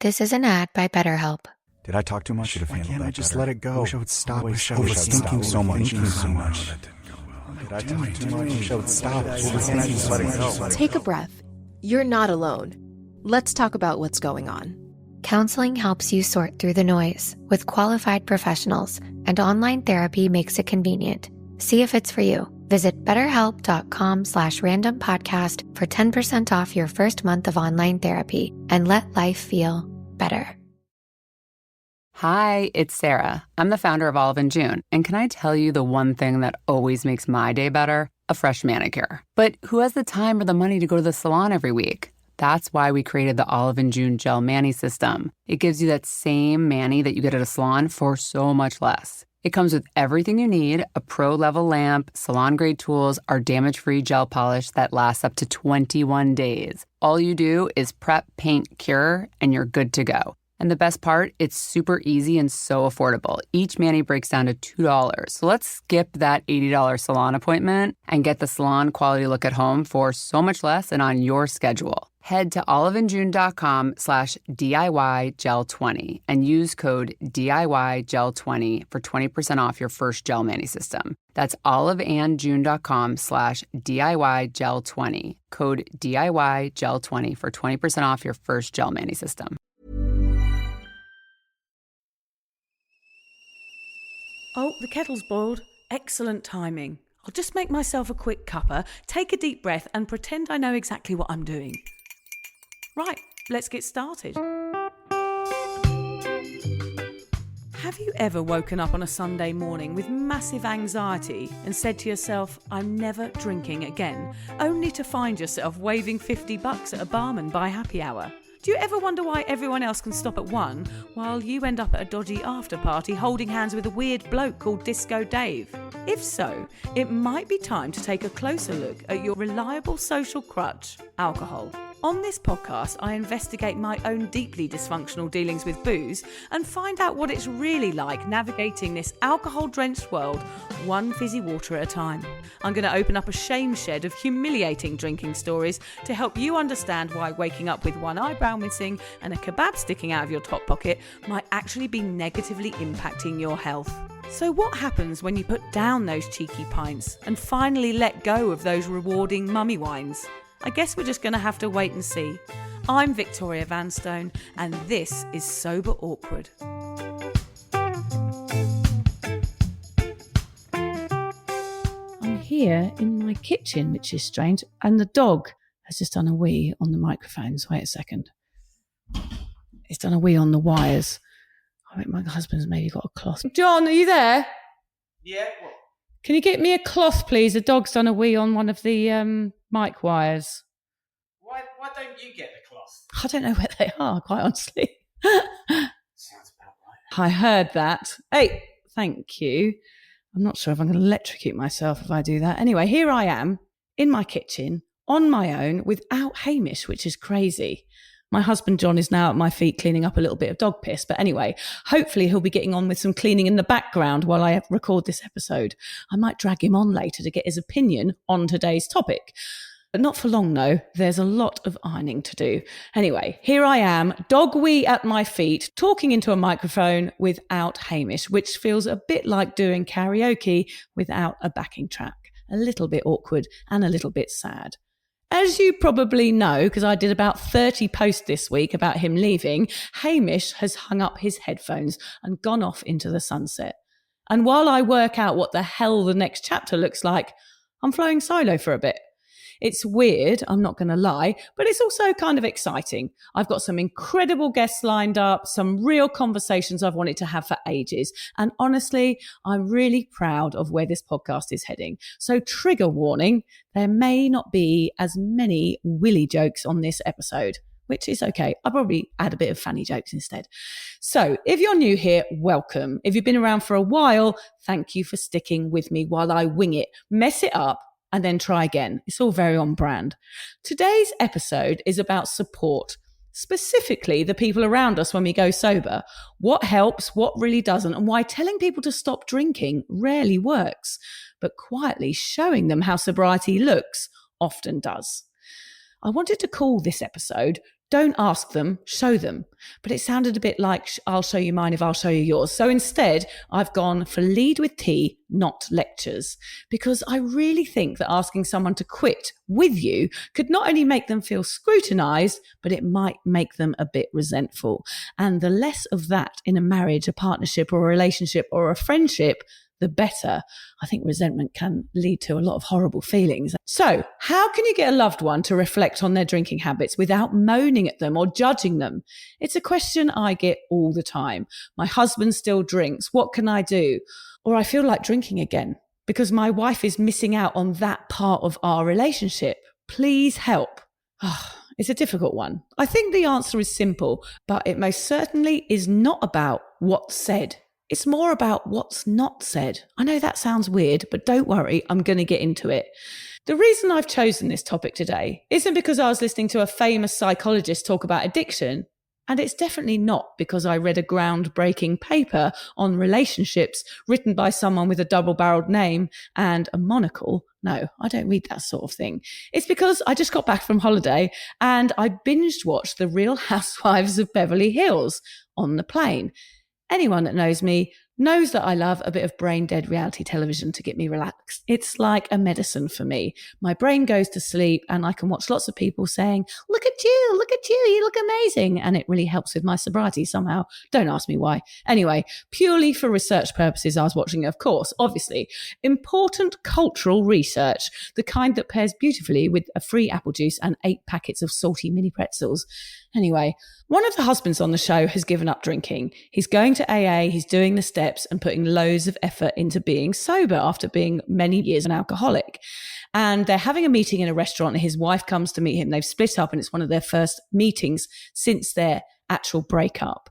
This is an ad by BetterHelp. Did I talk too much? Should have handled Why can't I that just better? let it go? I wish I would stop. Always Overthinking so much. Thinking so much. That didn't go well. Did I talk too much? I wish I would stop. Overthinking so much. Take a breath. You're not alone. Let's talk about what's going on. Counseling helps you sort through the noise with qualified professionals, and online therapy makes it convenient. See if it's for you. Visit betterhelp.com/randompodcast for 10% off your first month of online therapy and let life feel better. Hi, it's Sarah. I'm the founder of Olive & June, and can I tell you the one thing that always makes my day better? A fresh manicure. But who has the time or the money to go to the salon every week? That's why we created the Olive & June Gel Mani System. It gives you that same mani that you get at a salon for so much less. It comes with everything you need, a pro-level lamp, salon-grade tools, our damage-free gel polish that lasts up to 21 days. All you do is prep, paint, cure, and you're good to go. And the best part, it's super easy and so affordable. Each mani breaks down to $2. So let's skip that $80 salon appointment and get the salon quality look at home for so much less and on your schedule. Head to oliveandjune.com/DIYgel20 and use code DIYgel20 for 20% off your first gel mani system. That's oliveandjune.com/DIYgel20. Code DIYgel20 for 20% off your first gel mani system. Oh, the kettle's boiled. Excellent timing. I'll just make myself a quick cuppa, take a deep breath and pretend I know exactly what I'm doing. Right, let's get started. Have you ever woken up on a Sunday morning with massive anxiety and said to yourself, I'm never drinking again, only to find yourself waving $50 at a barman by happy hour? Do you ever wonder why everyone else can stop at one while you end up at a dodgy after party holding hands with a weird bloke called Disco Dave? If so, it might be time to take a closer look at your reliable social crutch, alcohol. On this podcast, I investigate my own deeply dysfunctional dealings with booze and find out what it's really like navigating this alcohol-drenched world, one fizzy water at a time. I'm going to open up a shame shed of humiliating drinking stories to help you understand why waking up with one eyebrow missing and a kebab sticking out of your top pocket might actually be negatively impacting your health. So what happens when you put down those cheeky pints and finally let go of those rewarding mummy wines? I guess we're just going to have to wait and see. I'm Victoria Vanstone, and this is Sober Awkward. I'm here in my kitchen, which is strange, and the dog has just done a wee on the microphones. Wait a second. It's done a wee on the wires. I think my husband's maybe got a cloth. John, are you there? Yeah, what? Can you get me a cloth, please? The dog's done a wee on one of the mic wires. Why don't you get the cloth? I don't know where they are, quite honestly. Sounds about right. I heard that. Hey, thank you. I'm not sure if I'm going to electrocute myself if I do that. Anyway, here I am in my kitchen on my own without Hamish, which is crazy. My husband, John, is now at my feet cleaning up a little bit of dog piss. But anyway, hopefully he'll be getting on with some cleaning in the background while I record this episode. I might drag him on later to get his opinion on today's topic. But not for long, though. There's a lot of ironing to do. Anyway, here I am, dog wee at my feet, talking into a microphone without Hamish, which feels a bit like doing karaoke without a backing track. A little bit awkward and a little bit sad. As you probably know, because I did about 30 posts this week about him leaving, Hamish has hung up his headphones and gone off into the sunset. And while I work out what the hell the next chapter looks like, I'm flying solo for a bit. It's weird, I'm not going to lie, but it's also kind of exciting. I've got some incredible guests lined up, some real conversations I've wanted to have for ages. And honestly, I'm really proud of where this podcast is heading. So trigger warning, there may not be as many willy jokes on this episode, which is okay. I'll probably add a bit of funny jokes instead. So if you're new here, welcome. If you've been around for a while, thank you for sticking with me while I wing it, mess it up, and then try again. It's all very on brand. Today's episode is about support, specifically the people around us when we go sober, what helps, what really doesn't, and why telling people to stop drinking rarely works, but quietly showing them how sobriety looks often does. I wanted to call this episode, Don't ask them, show them. But it sounded a bit like, I'll show you mine if I'll show you yours. So instead, I've gone for lead with tea, not lectures, because I really think that asking someone to quit with you could not only make them feel scrutinized, but it might make them a bit resentful. And the less of that in a marriage, a partnership, or a relationship, or a friendship, the better. I think resentment can lead to a lot of horrible feelings. So how can you get a loved one to reflect on their drinking habits without moaning at them or judging them? It's a question I get all the time. My husband still drinks. What can I do? Or I feel like drinking again because my wife is missing out on that part of our relationship. Please help. It's a difficult one. I think the answer is simple, but it most certainly is not about what's said. It's more about what's not said. I know that sounds weird, but don't worry, I'm going to get into it. The reason I've chosen this topic today isn't because I was listening to a famous psychologist talk about addiction, and it's definitely not because I read a groundbreaking paper on relationships written by someone with a double-barreled name and a monocle. No, I don't read that sort of thing. It's because I just got back from holiday and I binged watched The Real Housewives of Beverly Hills on the plane. Anyone that knows me knows that I love a bit of brain-dead reality television to get me relaxed. It's like a medicine for me. My brain goes to sleep and I can watch lots of people saying, look at you, you look amazing. And it really helps with my sobriety somehow. Don't ask me why. Anyway, purely for research purposes, I was watching, of course, obviously, important cultural research, the kind that pairs beautifully with a free apple juice and 8 packets of salty mini pretzels. Anyway, one of the husbands on the show has given up drinking. He's going to AA, he's doing the steps and putting loads of effort into being sober after being many years an alcoholic. And they're having a meeting in a restaurant and his wife comes to meet him. They've split up and it's one of their first meetings since their actual breakup.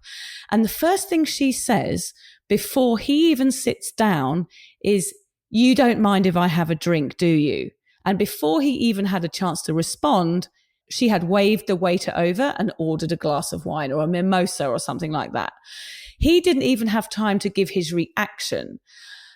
And the first thing she says before he even sits down is, "You don't mind if I have a drink, do you?" And before he even had a chance to respond, she had waved the waiter over and ordered a glass of wine or a mimosa or something like that. He didn't even have time to give his reaction.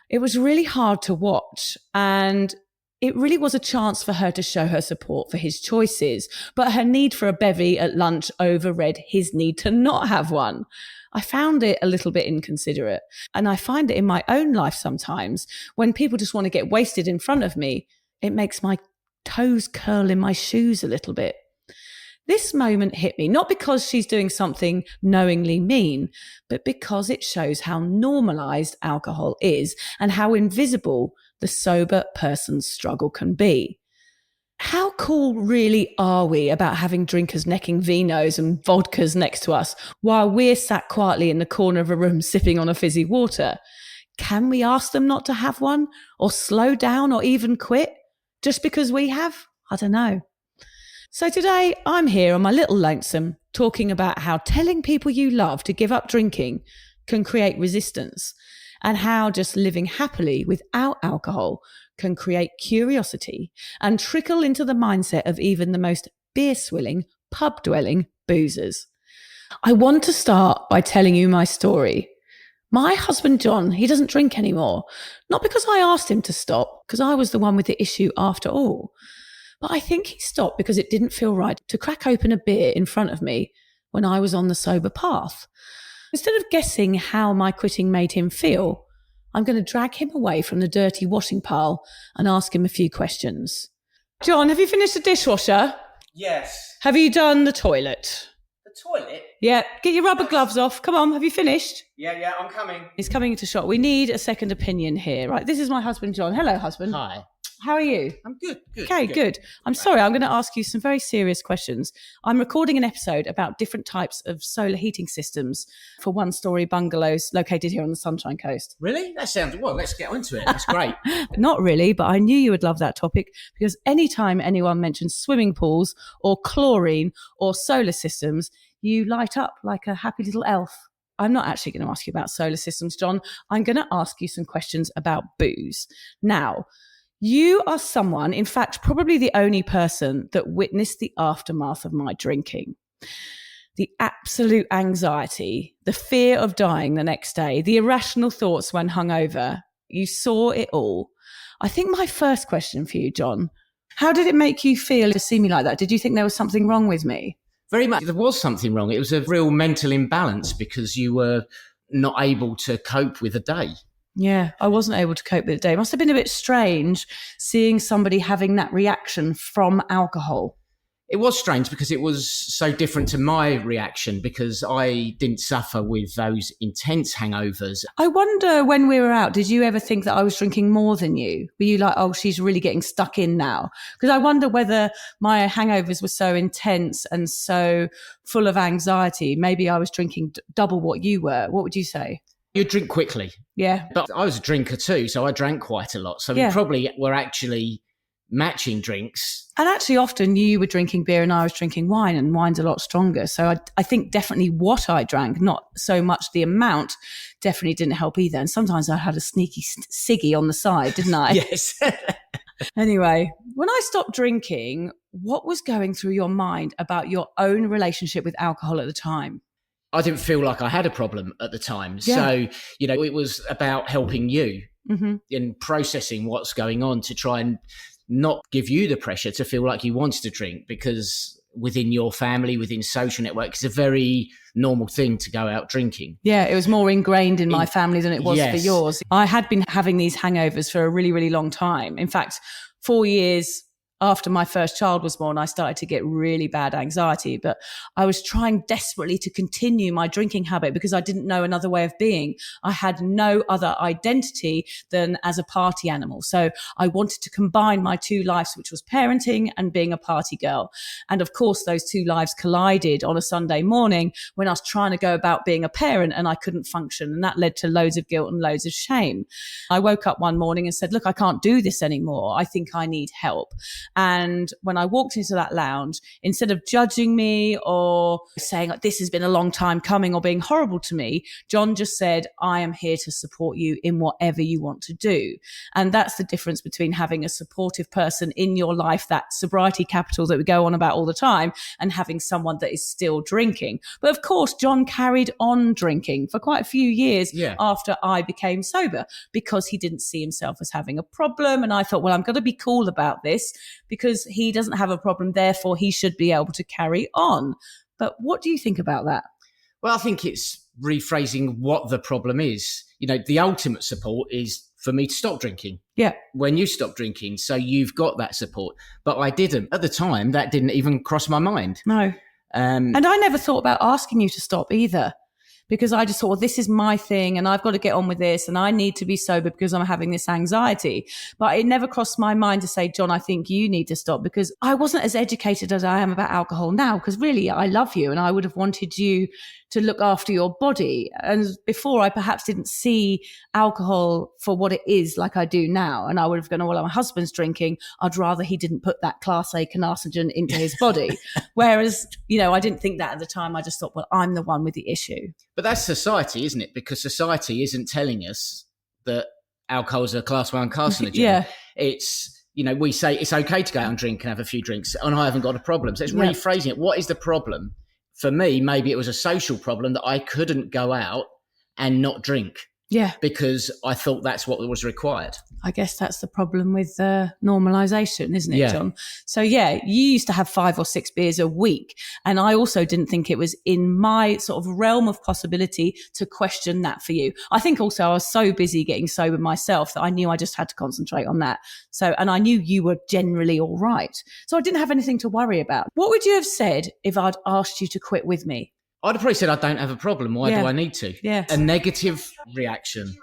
It was really hard to watch, and it really was a chance for her to show her support for his choices. But her need for a bevy at lunch overrid his need to not have one. I found it a little bit inconsiderate. And I find it in my own life sometimes when people just want to get wasted in front of me, it makes my toes curl in my shoes a little bit. This moment hit me, not because she's doing something knowingly mean, but because it shows how normalised alcohol is and how invisible the sober person's struggle can be. How cool really are we about having drinkers necking vinos and vodkas next to us while we're sat quietly in the corner of a room sipping on a fizzy water? Can we ask them not to have one or slow down or even quit just because we have? I don't know. So today I'm here on my little lonesome talking about how telling people you love to give up drinking can create resistance and how just living happily without alcohol can create curiosity and trickle into the mindset of even the most beer-swilling, pub-dwelling boozers. I want to start by telling you my story. My husband, John, he doesn't drink anymore. Not because I asked him to stop, because I was the one with the issue after all. But I think he stopped because it didn't feel right to crack open a beer in front of me when I was on the sober path. Instead of guessing how my quitting made him feel, I'm going to drag him away from the dirty washing pile and ask him a few questions. John, have you finished the dishwasher? Yes. Have you done the toilet? The toilet? Yeah, get your rubber gloves off. Come on, have you finished? Yeah, I'm coming. He's coming into shot. We need a second opinion here. Right, this is my husband, John. Hello, husband. Hi. How are you? I'm good. Okay, good. I'm sorry, I'm going to ask you some very serious questions. I'm recording an episode about different types of solar heating systems for one-storey bungalows located here on the Sunshine Coast. Really? That sounds... Well, let's get into it. That's great. Not really, but I knew you would love that topic because anytime anyone mentions swimming pools or chlorine or solar systems, you light up like a happy little elf. I'm not actually going to ask you about solar systems, John. I'm going to ask you some questions about booze. Now, you are someone, in fact, probably the only person that witnessed the aftermath of my drinking. The absolute anxiety, the fear of dying the next day, the irrational thoughts when hungover. You saw it all. I think my first question for you, John, how did it make you feel to see me like that? Did you think there was something wrong with me? Very much. There was something wrong. It was a real mental imbalance because you were not able to cope with the day. Yeah, I wasn't able to cope with the day. It must have been a bit strange seeing somebody having that reaction from alcohol. It was strange because it was so different to my reaction because I didn't suffer with those intense hangovers. I wonder when we were out, did you ever think that I was drinking more than you? Were you like, oh, she's really getting stuck in now? Because I wonder whether my hangovers were so intense and so full of anxiety. Maybe I was drinking double what you were. What would you say? You drink quickly. Yeah. But I was a drinker too, so I drank quite a lot. So Yeah. we probably were actually matching drinks. And actually often you were drinking beer and I was drinking wine, and wine's a lot stronger. So I think definitely what I drank, not so much the amount, definitely didn't help either. And sometimes I had a sneaky ciggy on the side, didn't I? Yes. Anyway, when I stopped drinking, what was going through your mind about your own relationship with alcohol at the time? I didn't feel like I had a problem at the time. Yeah. So, it was about helping you Mm-hmm. in processing what's going on to try and not give you the pressure to feel like you wanted to drink, because within your family, within social network, it's a very normal thing to go out drinking. Yeah, it was more ingrained in my family than it was for Yes. yours. I had been having these hangovers for a really, really long time. In fact, 4 years after my first child was born, I started to get really bad anxiety, but I was trying desperately to continue my drinking habit because I didn't know another way of being. I had no other identity than as a party animal. So I wanted to combine my two lives, which was parenting and being a party girl. And of course, those two lives collided on a Sunday morning when I was trying to go about being a parent and I couldn't function. And that led to loads of guilt and loads of shame. I woke up one morning and said, look, I can't do this anymore. I think I need help. And when I walked into that lounge, instead of judging me or saying this has been a long time coming or being horrible to me, John just said, I am here to support you in whatever you want to do. And that's the difference between having a supportive person in your life, that sobriety capital that we go on about all the time, and having someone that is still drinking. But of course, John carried on drinking for quite a few years after I became sober because he didn't see himself as having a problem. And I thought, well, I'm going to be cool about this because he doesn't have a problem, therefore he should be able to carry on. But what do you think about that? Well, I think it's rephrasing what the problem is. The ultimate support is for me to stop drinking. Yeah. When you stop drinking, so you've got that support. But I didn't. At the time, that didn't even cross my mind. No. And I never thought about asking you to stop either, because I just thought, well, this is my thing and I've got to get on with this and I need to be sober because I'm having this anxiety. But it never crossed my mind to say, John, I think you need to stop, because I wasn't as educated as I am about alcohol now, because really I love you and I would have wanted you to look after your body. And before, I perhaps didn't see alcohol for what it is like I do now. And I would have gone, well, my husband's drinking. I'd rather he didn't put that class A carcinogen into his body. Whereas, I didn't think that at the time. I just thought, well, I'm the one with the issue. But that's society, isn't it? Because society isn't telling us that alcohol is a class 1 carcinogen. Yeah. It's, we say it's okay to go out and drink and have a few drinks and I haven't got a problem. So it's rephrasing it. What is the problem? For me, maybe it was a social problem that I couldn't go out and not drink. Yeah. Because I thought that's what was required. I guess that's the problem with normalisation, isn't it, Yeah. John? So, you used to have 5 or 6 beers a week. And I also didn't think it was in my sort of realm of possibility to question that for you. I think also I was so busy getting sober myself that I knew I just had to concentrate on that. So, and I knew you were generally all right. So I didn't have anything to worry about. What would you have said if I'd asked you to quit with me? I'd have probably said, I don't have a problem. Why do I need to? Yeah. A negative reaction.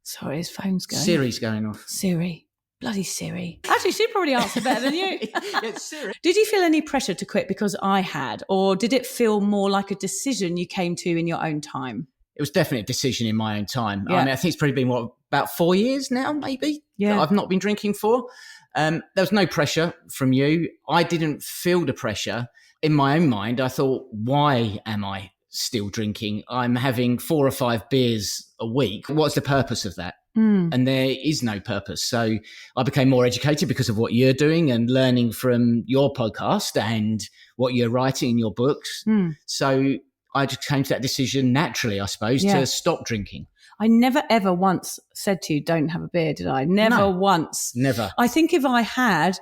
Sorry, his phone's going. Siri's going off. Siri. Bloody Siri. Actually, she'd probably answer better than you. It's Siri. Did you feel any pressure to quit because I had, or did it feel more like a decision you came to in your own time? It was definitely a decision in my own time. Yeah. I think it's probably been, about 4 years now, maybe, that I've not been drinking for. There was no pressure from you. I didn't feel the pressure. In my own mind, I thought, why am I still drinking? I'm having 4 or 5 beers a week. What's the purpose of that? And there is no purpose. So I became more educated because of what you're doing and learning from your podcast and what you're writing in your books. So I just came to that decision naturally, I suppose, to stop drinking. I never, ever once said to you, don't have a beer, did I? Never once. Never. I think if I had,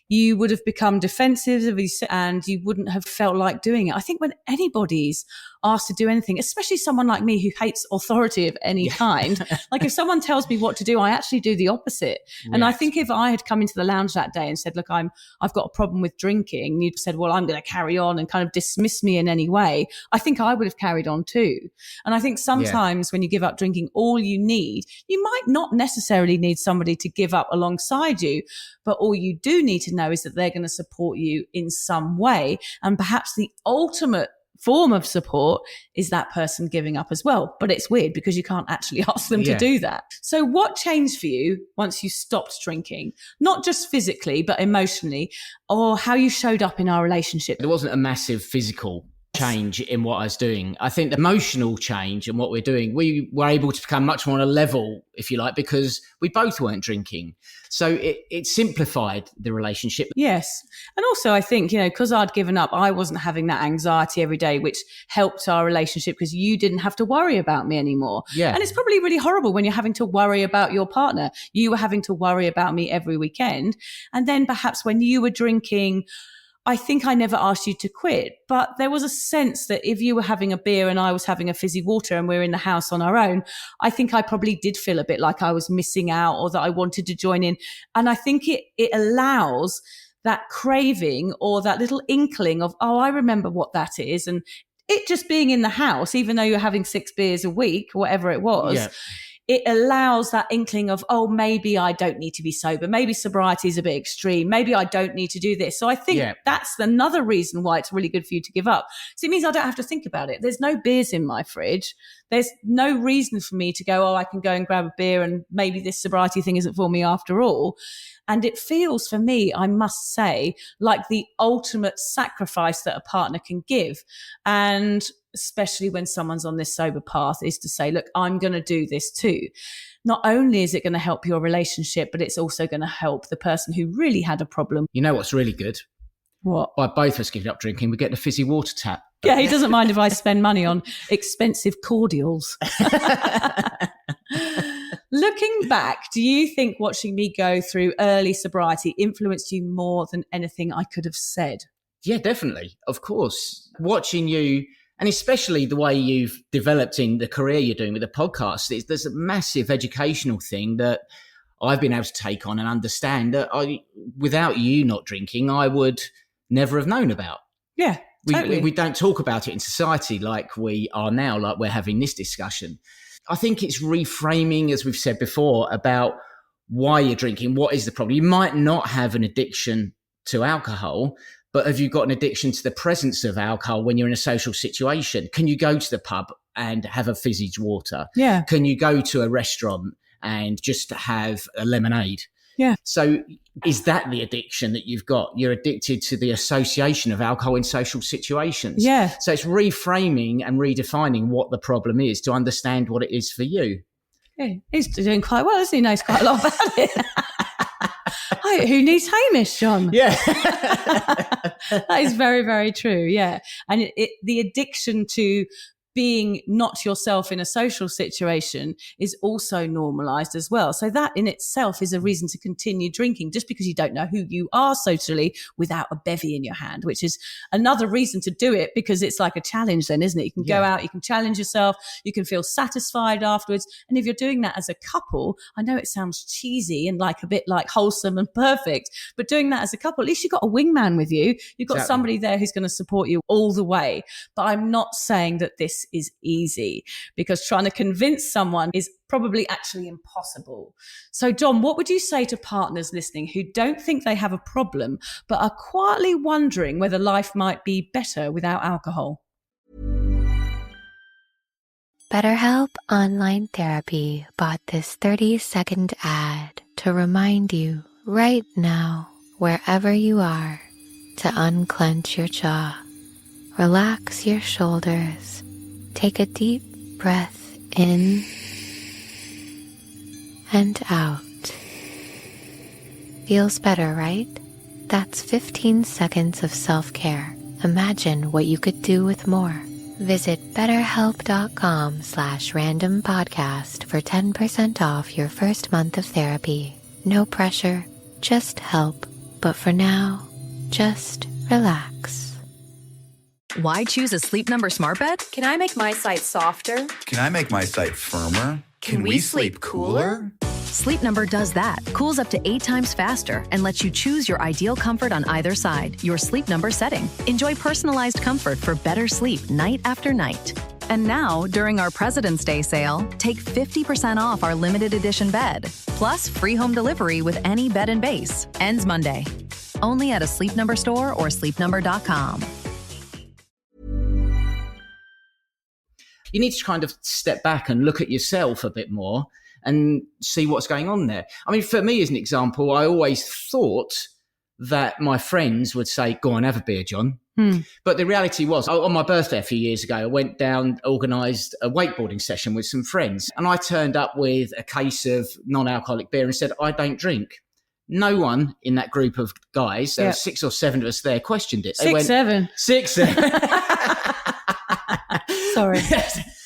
you would have become defensive and you wouldn't have felt like doing it. I think when anybody's asked to do anything, especially someone like me who hates authority of any kind, like if someone tells me what to do, I actually do the opposite. And I think if I had come into the lounge that day and said, look, I've got a problem with drinking, and you'd said, well, I'm going to carry on, and kind of dismiss me in any way, I think I would have carried on too. And I think sometimes when you give up drinking, all you need, you might not necessarily need somebody to give up alongside you, but all you do need to know is that they're going to support you in some way. And perhaps the ultimate form of support is that person giving up as well. But it's weird because you can't actually ask them to do that. So what changed for you once you stopped drinking? Not just physically, but emotionally, or how you showed up in our relationship? There wasn't a massive physical change in what I was doing. I think the emotional change in what we're doing, we were able to become much more on a level, if you like, because we both weren't drinking. So it simplified the relationship. Yes. And also I think, because I'd given up, I wasn't having that anxiety every day, which helped our relationship because you didn't have to worry about me anymore. Yeah. And it's probably really horrible when you're having to worry about your partner. You were having to worry about me every weekend. And then perhaps when you were drinking, I think I never asked you to quit, but there was a sense that if you were having a beer and I was having a fizzy water and we were in the house on our own, I think I probably did feel a bit like I was missing out or that I wanted to join in. And I think it allows that craving or that little inkling of, oh, I remember what that is. And it just being in the house, even though you're having 6 beers a week, whatever it was, it allows that inkling of, oh, maybe I don't need to be sober. Maybe sobriety is a bit extreme. Maybe I don't need to do this. So I think that's another reason why it's really good for you to give up. So it means I don't have to think about it. There's no beers in my fridge. There's no reason for me to go, oh, I can go and grab a beer and maybe this sobriety thing isn't for me after all. And it feels for me, I must say, like the ultimate sacrifice that a partner can give. And especially when someone's on this sober path, is to say, look, I'm going to do this too. Not only is it going to help your relationship, but it's also going to help the person who really had a problem. You know what's really good? What? By both of us giving up drinking, we get the fizzy water tap. Yeah, he doesn't mind if I spend money on expensive cordials. Looking back, do you think watching me go through early sobriety influenced you more than anything I could have said? Yeah, definitely. Of course. Watching you, and especially the way you've developed in the career you're doing with the podcast, there's a massive educational thing that I've been able to take on and understand that without you not drinking, I would never have known about. Yeah, totally. We don't talk about it in society like we are now, like we're having this discussion. I think it's reframing, as we've said before, about why you're drinking. What is the problem? You might not have an addiction to alcohol, but have you got an addiction to the presence of alcohol when you're in a social situation? Can you go to the pub and have a fizzy water? Yeah. Can you go to a restaurant and just have a lemonade? Yeah. So is that the addiction that you've got? You're addicted to the association of alcohol in social situations. Yeah. So it's reframing and redefining what the problem is to understand what it is for you. Yeah, he's doing quite well, isn't he? He knows quite a lot about it. Who needs Hamish, John? Yeah. That is very, very true. Yeah. And the addiction to being not yourself in a social situation is also normalised as well. So that in itself is a reason to continue drinking, just because you don't know who you are socially without a bevy in your hand, which is another reason to do it, because it's like a challenge then, isn't it? You can go out, you can challenge yourself, you can feel satisfied afterwards. And if you're doing that as a couple, I know it sounds cheesy and like a bit like wholesome and perfect, but doing that as a couple, at least you've got a wingman with you. You've got somebody there who's going to support you all the way. But I'm not saying that this is easy, because trying to convince someone is probably actually impossible. So John, what would you say to partners listening who don't think they have a problem but are quietly wondering whether life might be better without alcohol? BetterHelp Online Therapy bought this 30-second ad to remind you right now, wherever you are, to unclench your jaw, relax your shoulders, take a deep breath in and out. Feels better, right? That's 15 seconds of self-care. Imagine what you could do with more. Visit BetterHelp.com/randompodcast for 10% off your first month of therapy. No pressure, just help. But for now, just relax. Why choose a Sleep Number smart bed? Can I make my site softer? Can I make my site firmer? Can we sleep cooler? Sleep Number does that. Cools up to 8 times faster and lets you choose your ideal comfort on either side. Your Sleep Number setting. Enjoy personalized comfort for better sleep night after night. And now, during our President's Day sale, take 50% off our limited edition bed. Plus, free home delivery with any bed and base. Ends Monday. Only at a Sleep Number store or sleepnumber.com. You need to kind of step back and look at yourself a bit more and see what's going on there. I mean, for me, as an example, I always thought that my friends would say, go on, have a beer, John. But the reality was, on my birthday a few years ago, I went down, organised a wakeboarding session with some friends, and I turned up with a case of non-alcoholic beer and said, I don't drink. No one in that group of guys, there were 6 or 7 of us there, questioned it. They went, 7. 6, 7. Sorry.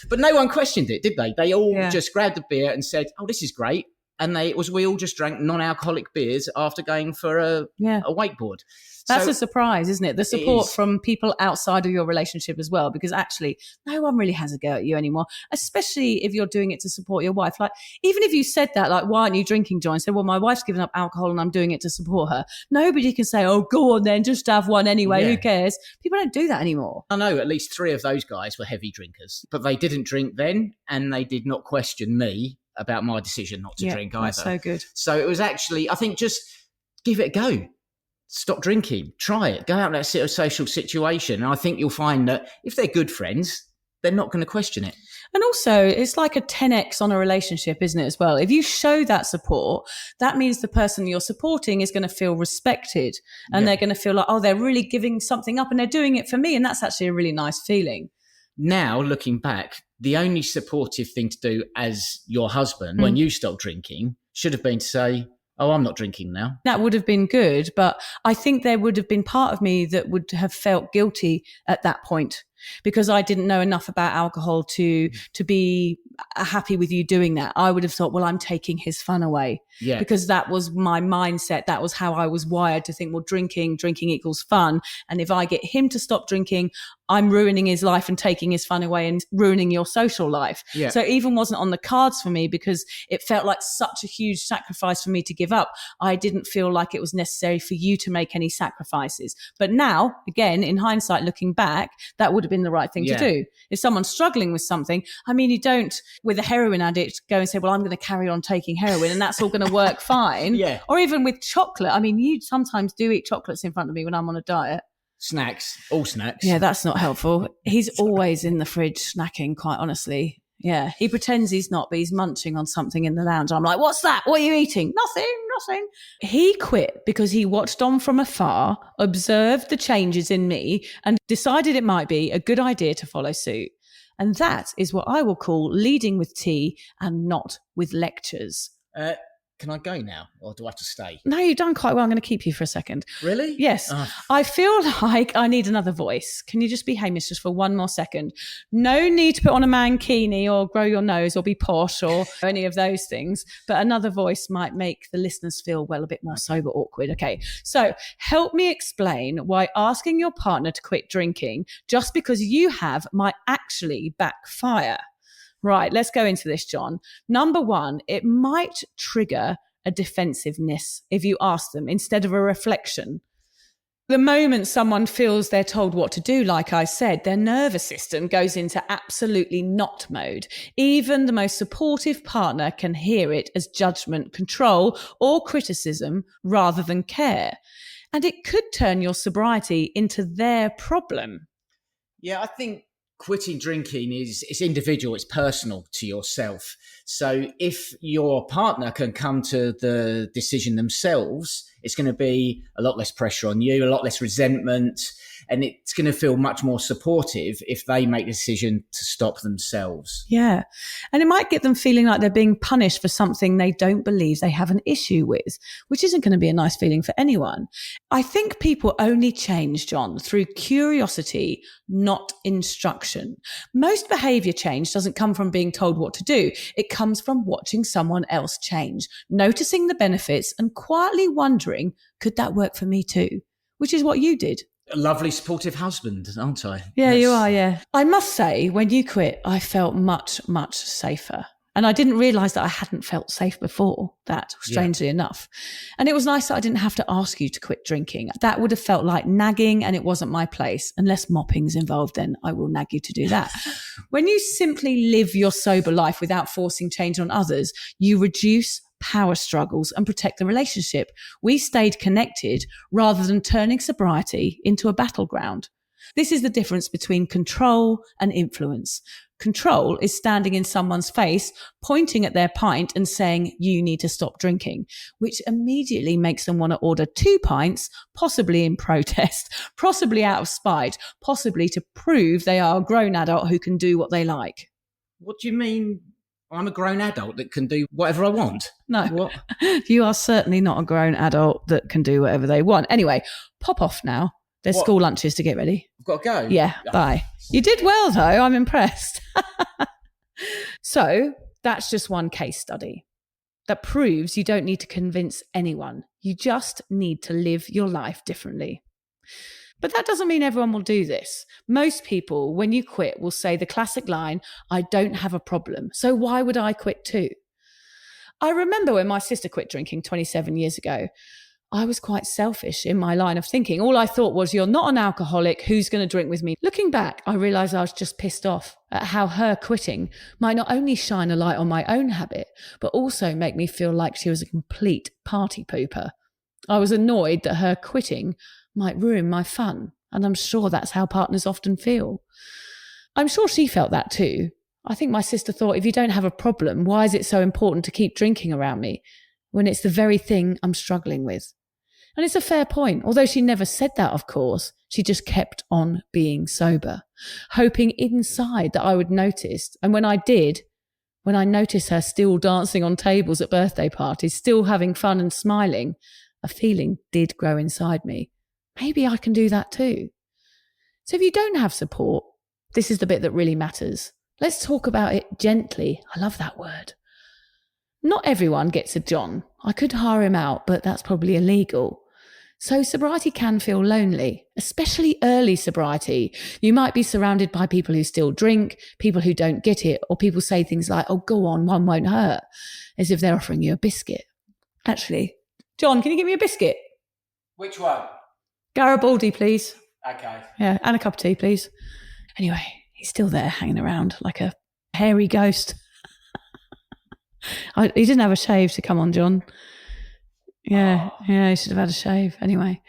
But no one questioned it, did they? They all just grabbed the beer and said, oh, this is great. And we all just drank non-alcoholic beers after going for a wakeboard. That's a surprise, isn't it? The support from people outside of your relationship as well, because actually no one really has a go at you anymore, especially if you're doing it to support your wife. Like, even if you said that, like, why aren't you drinking, John? Said, well, my wife's given up alcohol and I'm doing it to support her. Nobody can say, oh, go on then, just have one anyway. Who cares? People don't do that anymore. I know at least 3 of those guys were heavy drinkers, but they didn't drink then and they did not question me about my decision not to drink either. That's so good. So it was actually, I think, just give it a go. Stop drinking. Try it. Go out in that social situation. And I think you'll find that if they're good friends, they're not going to question it. And also, it's like a 10x on a relationship, isn't it, as well? If you show that support, that means the person you're supporting is going to feel respected and they're going to feel like, oh, they're really giving something up and they're doing it for me. And that's actually a really nice feeling. Now, looking back, the only supportive thing to do as your husband when you stopped drinking should have been to say, oh, I'm not drinking now. That would have been good. But I think there would have been part of me that would have felt guilty at that point because I didn't know enough about alcohol to be happy with you doing that. I would have thought, well, I'm taking his fun away. Yeah. Because that was my mindset. That was how I was wired to think, well, drinking equals fun. And if I get him to stop drinking, I'm ruining his life and taking his fun away and ruining your social life. Yeah. So it even wasn't on the cards for me because it felt like such a huge sacrifice for me to give up. I didn't feel like it was necessary for you to make any sacrifices. But now, again, in hindsight, looking back, that would have been the right thing to do. If someone's struggling with something, I mean, you don't, with a heroin addict, go and say, well, I'm going to carry on taking heroin and that's all going to work fine. Yeah. Or even with chocolate. I mean, you sometimes do eat chocolates in front of me when I'm on a diet. Snacks, all snacks. Yeah, that's not helpful. He's always in the fridge snacking, quite honestly. Yeah, he pretends he's not, but he's munching on something in the lounge. I'm like, what's that? What are you eating? Nothing. He quit because he watched on from afar, observed the changes in me, and decided it might be a good idea to follow suit. And that is what I will call leading with tea and not with lectures. Can I go now or do I have to stay? No, you've done quite well. I'm going to keep you for a second. Really? Yes. I feel like I need another voice. Can you just be Hamish just for one more second? No need to put on a mankini or grow your nose or be posh or any of those things. But another voice might make the listeners feel, well, a bit more sober, awkward. Okay. So help me explain why asking your partner to quit drinking just because you have might actually backfire. Right, let's go into this, John. Number 1, it might trigger a defensiveness if you ask them instead of a reflection. The moment someone feels they're told what to do, like I said, their nervous system goes into absolutely not mode. Even the most supportive partner can hear it as judgment, control, or criticism rather than care. And it could turn your sobriety into their problem. Yeah, I think quitting drinking it's individual, it's personal to yourself. So if your partner can come to the decision themselves, it's going to be a lot less pressure on you, a lot less resentment. And it's going to feel much more supportive if they make the decision to stop themselves. Yeah. And it might get them feeling like they're being punished for something they don't believe they have an issue with, which isn't going to be a nice feeling for anyone. I think people only change, John, through curiosity, not instruction. Most behavior change doesn't come from being told what to do. It comes from watching someone else change, noticing the benefits and quietly wondering, could that work for me too? Which is what you did. A lovely, supportive husband, aren't I? Yeah, you are, yeah. I must say, when you quit, I felt much, much safer. And I didn't realise that I hadn't felt safe before that, strangely enough. And it was nice that I didn't have to ask you to quit drinking. That would have felt like nagging, and it wasn't my place. Unless mopping's involved, then I will nag you to do that. When you simply live your sober life without forcing change on others, you reduce power struggles and protect the relationship. We stayed connected rather than turning sobriety into a battleground. This is the difference between control and influence. Control is standing in someone's face, pointing at their pint and saying, you need to stop drinking, which immediately makes them want to order 2 pints, possibly in protest, possibly out of spite, possibly to prove they are a grown adult who can do what they like. What do you mean? I'm a grown adult that can do whatever I want. No, What? You are certainly not a grown adult that can do whatever they want. Anyway, pop off now. There's What? school lunches to get ready. I've got to go. Yeah, bye. You did well, though. I'm impressed. So that's just one case study that proves you don't need to convince anyone. You just need to live your life differently. But that doesn't mean everyone will do this. Most people, when you quit, will say the classic line, I don't have a problem, so why would I quit too? I remember when my sister quit drinking 27 years ago, I was quite selfish in my line of thinking. All I thought was, you're not an alcoholic, who's going to drink with me? Looking back, I realised I was just pissed off at how her quitting might not only shine a light on my own habit, but also make me feel like she was a complete party pooper. I was annoyed that her quitting might ruin my fun, and I'm sure that's how partners often feel. I'm sure she felt that too. I think my sister thought, if you don't have a problem, why is it so important to keep drinking around me when it's the very thing I'm struggling with? And it's a fair point. Although she never said that, of course, she just kept on being sober, hoping inside that I would notice. And when I did, when I noticed her still dancing on tables at birthday parties, still having fun and smiling, a feeling did grow inside me. Maybe I can do that too. So if you don't have support, this is the bit that really matters. Let's talk about it gently. I love that word. Not everyone gets a John. I could hire him out, but that's probably illegal. So sobriety can feel lonely, especially early sobriety. You might be surrounded by people who still drink, people who don't get it, or people say things like, oh, go on, one won't hurt, as if they're offering you a biscuit. Actually, John, can you give me a biscuit? Which one? Garibaldi, please. Okay. Yeah, and a cup of tea, please. Anyway, he's still there hanging around like a hairy ghost. He didn't have a shave to come on, John. Yeah, he should have had a shave. Anyway,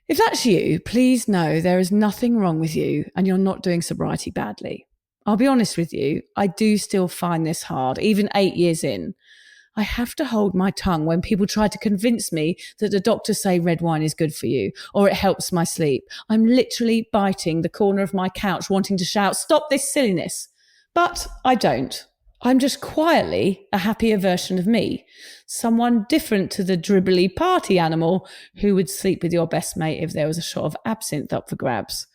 if that's you, please know there is nothing wrong with you and you're not doing sobriety badly. I'll be honest with you, I do still find this hard, even 8 years in. I have to hold my tongue when people try to convince me that the doctors say red wine is good for you or it helps my sleep. I'm literally biting the corner of my couch wanting to shout, stop this silliness. But I don't. I'm just quietly a happier version of me, someone different to the dribbly party animal who would sleep with your best mate if there was a shot of absinthe up for grabs.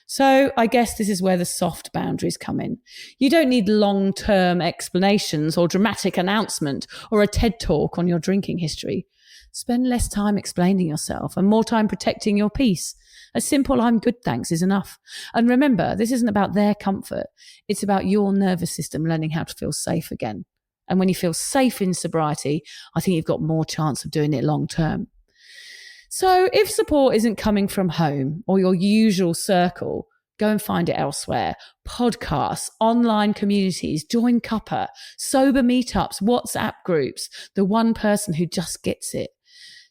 So I guess this is where the soft boundaries come in. You don't need long-term explanations or dramatic announcement or a TED talk on your drinking history. Spend less time explaining yourself and more time protecting your peace. A simple I'm good thanks is enough. And remember, this isn't about their comfort. It's about your nervous system learning how to feel safe again. And when you feel safe in sobriety, I think you've got more chance of doing it long term. So if support isn't coming from home or your usual circle, go and find it elsewhere. Podcasts, online communities, join cuppa, sober meetups, WhatsApp groups, the one person who just gets it.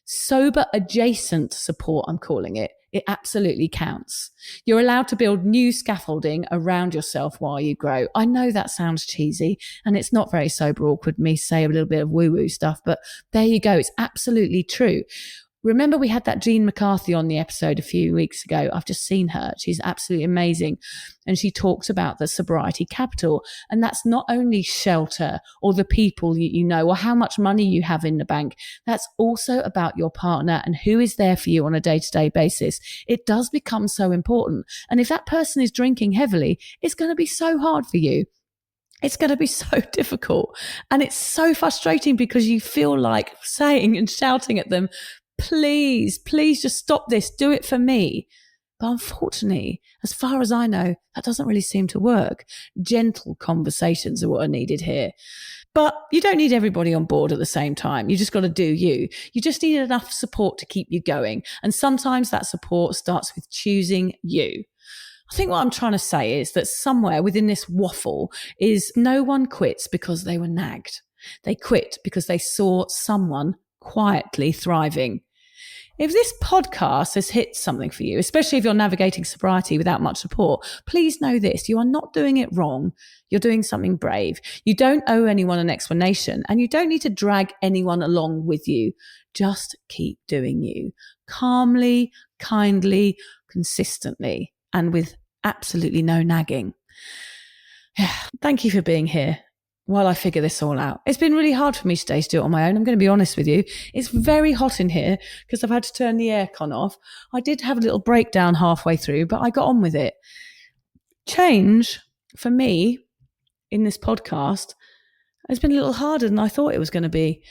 Sober adjacent support, I'm calling it. It absolutely counts. You're allowed to build new scaffolding around yourself while you grow. I know that sounds cheesy and it's not very sober awkward me say a little bit of woo-woo stuff, but there you go. It's absolutely true. Remember, we had that Jean McCarthy on the episode a few weeks ago. I've just seen her. She's absolutely amazing. And she talks about the sobriety capital. And that's not only shelter or the people you know or how much money you have in the bank. That's also about your partner and who is there for you on a day-to-day basis. It does become so important. And if that person is drinking heavily, it's going to be so hard for you. It's going to be so difficult. And it's so frustrating because you feel like saying and shouting at them, please just stop this. Do it for me. But unfortunately, as far as I know, that doesn't really seem to work. Gentle conversations are what are needed here. But you don't need everybody on board at the same time. You just got to do you. You just need enough support to keep you going. And sometimes that support starts with choosing you. I think what I'm trying to say is that somewhere within this waffle is no one quits because they were nagged. They quit because they saw someone quietly thriving. If this podcast has hit something for you, especially if you're navigating sobriety without much support, please know this. You are not doing it wrong. You're doing something brave. You don't owe anyone an explanation and you don't need to drag anyone along with you. Just keep doing you. Calmly, kindly, consistently, and with absolutely no nagging. Thank you for being here while I figure this all out. It's been really hard for me today to do it on my own. I'm going to be honest with you. It's very hot in here because I've had to turn the aircon off. I did have a little breakdown halfway through, but I got on with it. Change for me in this podcast has been a little harder than I thought it was going to be.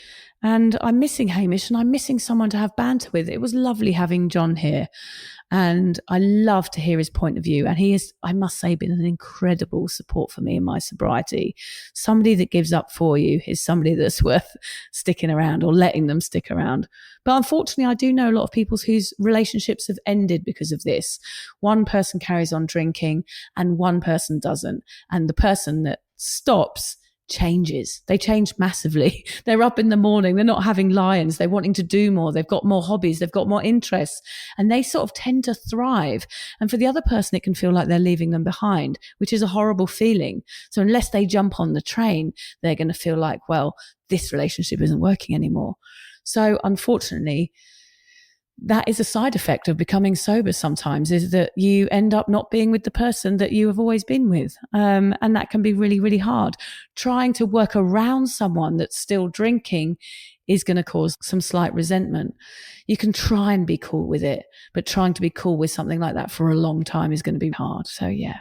And I'm missing Hamish and I'm missing someone to have banter with. It was lovely having John here. And I love to hear his point of view. And he is, I must say, been an incredible support for me in my sobriety. Somebody that gives up for you is somebody that's worth sticking around or letting them stick around. But unfortunately, I do know a lot of people whose relationships have ended because of this. One person carries on drinking and one person doesn't. And the person that stops changes. They change massively. They're up in the morning. They're not having lions. They're wanting to do more. They've got more hobbies. They've got more interests. And they sort of tend to thrive. And for the other person, it can feel like they're leaving them behind, which is a horrible feeling. So unless they jump on the train, they're going to feel like, well, this relationship isn't working anymore. So unfortunately, that is a side effect of becoming sober sometimes, is that you end up not being with the person that you have always been with. And that can be really, really hard. Trying to work around someone that's still drinking is going to cause some slight resentment. You can try and be cool with it, but trying to be cool with something like that for a long time is going to be hard. So yeah.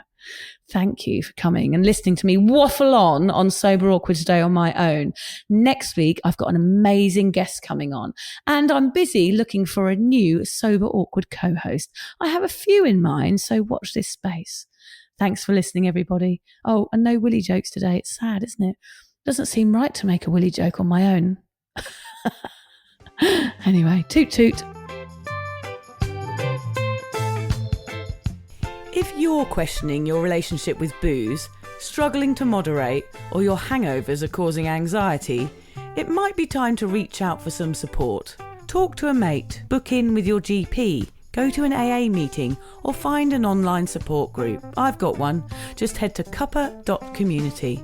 Thank you for coming and listening to me waffle on Sober Awkward today on my own. Next week, I've got an amazing guest coming on and I'm busy looking for a new Sober Awkward co-host. I have a few in mind, so watch this space. Thanks for listening, everybody. Oh, and no Willy jokes today. It's sad, isn't it? Doesn't seem right to make a Willy joke on my own. Anyway, toot toot. If you're questioning your relationship with booze, struggling to moderate, or your hangovers are causing anxiety, it might be time to reach out for some support. Talk to a mate, book in with your GP, go to an AA meeting, or find an online support group. I've got one. Just head to cuppa.community.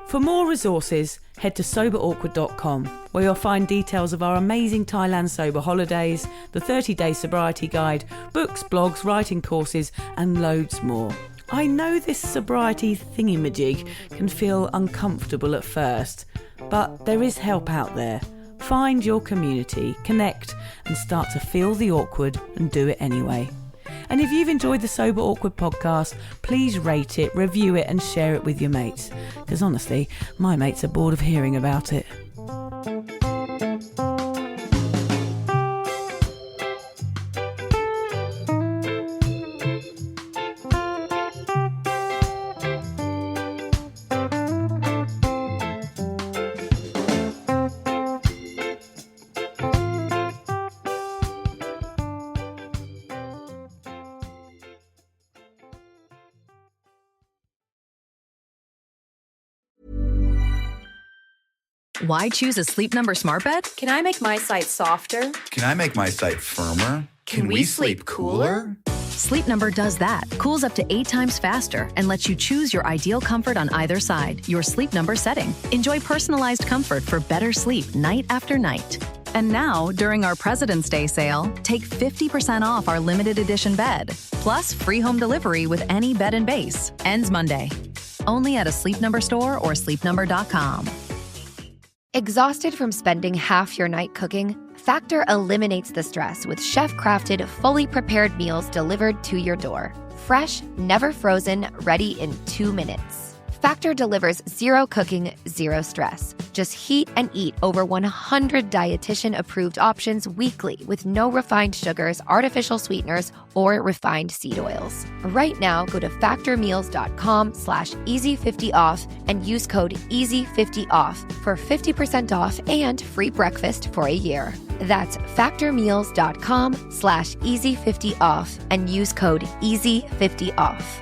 For more resources, head to soberawkward.com, where you'll find details of our amazing Thailand sober holidays, the 30-day sobriety guide, books, blogs, writing courses, and loads more. I know this sobriety thingamajig can feel uncomfortable at first, but there is help out there. Find your community, connect, and start to feel the awkward and do it anyway. And if you've enjoyed the Sober Awkward podcast, please rate it, review it and share it with your mates. Because honestly, my mates are bored of hearing about it. Why choose a Sleep Number smart bed? Can I make my site softer? Can I make my site firmer? Can we sleep cooler? Sleep Number does that. Cools up to 8 times faster and lets you choose your ideal comfort on either side, your Sleep Number setting. Enjoy personalized comfort for better sleep night after night. And now, during our President's Day sale, take 50% off our limited edition bed, plus free home delivery with any bed and base. Ends Monday. Only at a Sleep Number store or sleepnumber.com. Exhausted from spending half your night cooking? Factor eliminates the stress with chef-crafted, fully prepared meals delivered to your door. Fresh, never frozen, ready in 2 minutes. Factor delivers zero cooking, zero stress. Just heat and eat over 100 dietitian-approved options weekly with no refined sugars, artificial sweeteners, or refined seed oils. Right now, go to factormeals.com/easy50off and use code EASY50OFF for 50% off and free breakfast for a year. That's factormeals.com/easy50off and use code EASY50OFF.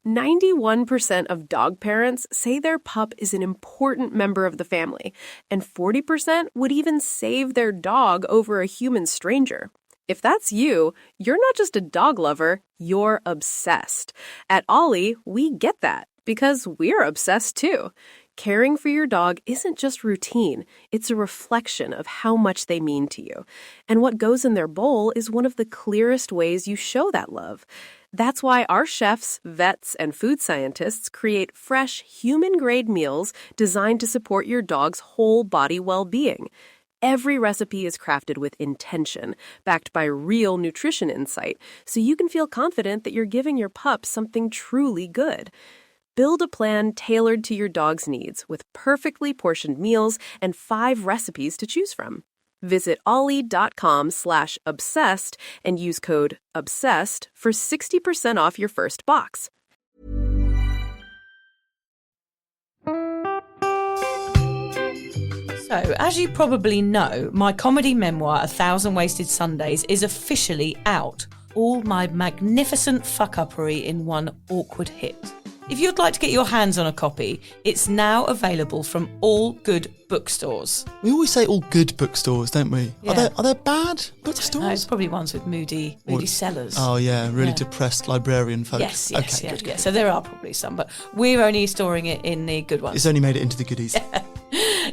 91% of dog parents say their pup is an important member of the family, and 40% would even save their dog over a human stranger. If that's you, you're not just a dog lover, you're obsessed. At Ollie, we get that because we're obsessed too. Caring for your dog isn't just routine, it's a reflection of how much they mean to you. And what goes in their bowl is one of the clearest ways you show that love. That's why our chefs, vets, and food scientists create fresh, human-grade meals designed to support your dog's whole body well-being. Every recipe is crafted with intention, backed by real nutrition insight, so you can feel confident that you're giving your pup something truly good. Build a plan tailored to your dog's needs with perfectly portioned meals and 5 recipes to choose from. Visit ollie.com/obsessed and use code OBSESSED for 60% off your first box. So, as you probably know, my comedy memoir, 1,000 Wasted Sundays, is officially out. All my magnificent fuck-uppery in one awkward hit. If you'd like to get your hands on a copy, it's now available from all good bookstores. We always say all good bookstores, don't we? Yeah. Are there bad bookstores? No, it's probably ones with moody sellers. Oh yeah, really depressed librarian folk. Yes, okay, good. So there are probably some, but we're only storing it in the good ones. It's only made it into the goodies.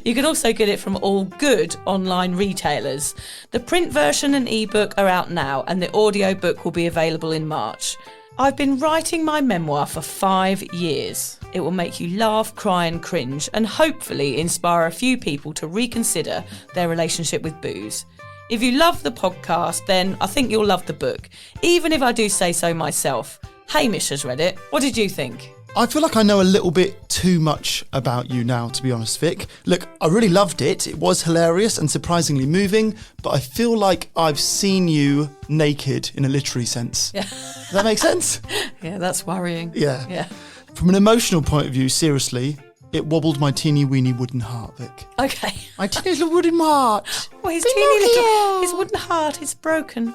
You can also get it from all good online retailers. The print version and ebook are out now, and the audiobook will be available in March. I've been writing my memoir for 5 years. It will make you laugh, cry and cringe, and hopefully inspire a few people to reconsider their relationship with booze. If you love the podcast, then I think you'll love the book, even if I do say so myself. Hamish has read it. What did you think? I feel like I know a little bit too much about you now, to be honest, Vic. Look, I really loved it. It was hilarious and surprisingly moving, but I feel like I've seen you naked in a literary sense. Yeah. Does that make sense? Yeah, that's worrying. Yeah. From an emotional point of view, seriously, it wobbled my teeny weeny wooden heart, Vic. Okay. My teeny little wooden heart. Well, his wooden heart is broken.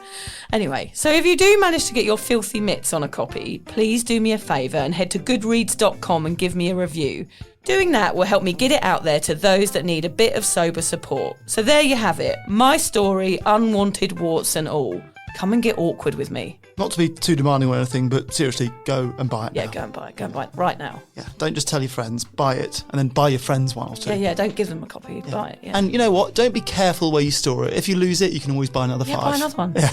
Anyway, so if you do manage to get your filthy mitts on a copy, please do me a favour and head to goodreads.com and give me a review. Doing that will help me get it out there to those that need a bit of sober support. So there you have it. My story, unwanted warts and all. Come and get awkward with me. Not to be too demanding or anything, but seriously, go and buy it now. Yeah, go and buy it. Go and buy it right now. Yeah, don't just tell your friends, buy it, and then buy your friends one or two. Yeah, don't give them a copy, buy it. Yeah. And you know what? Don't be careful where you store it. If you lose it, you can always buy another 5. Yeah, buy another one. Yeah.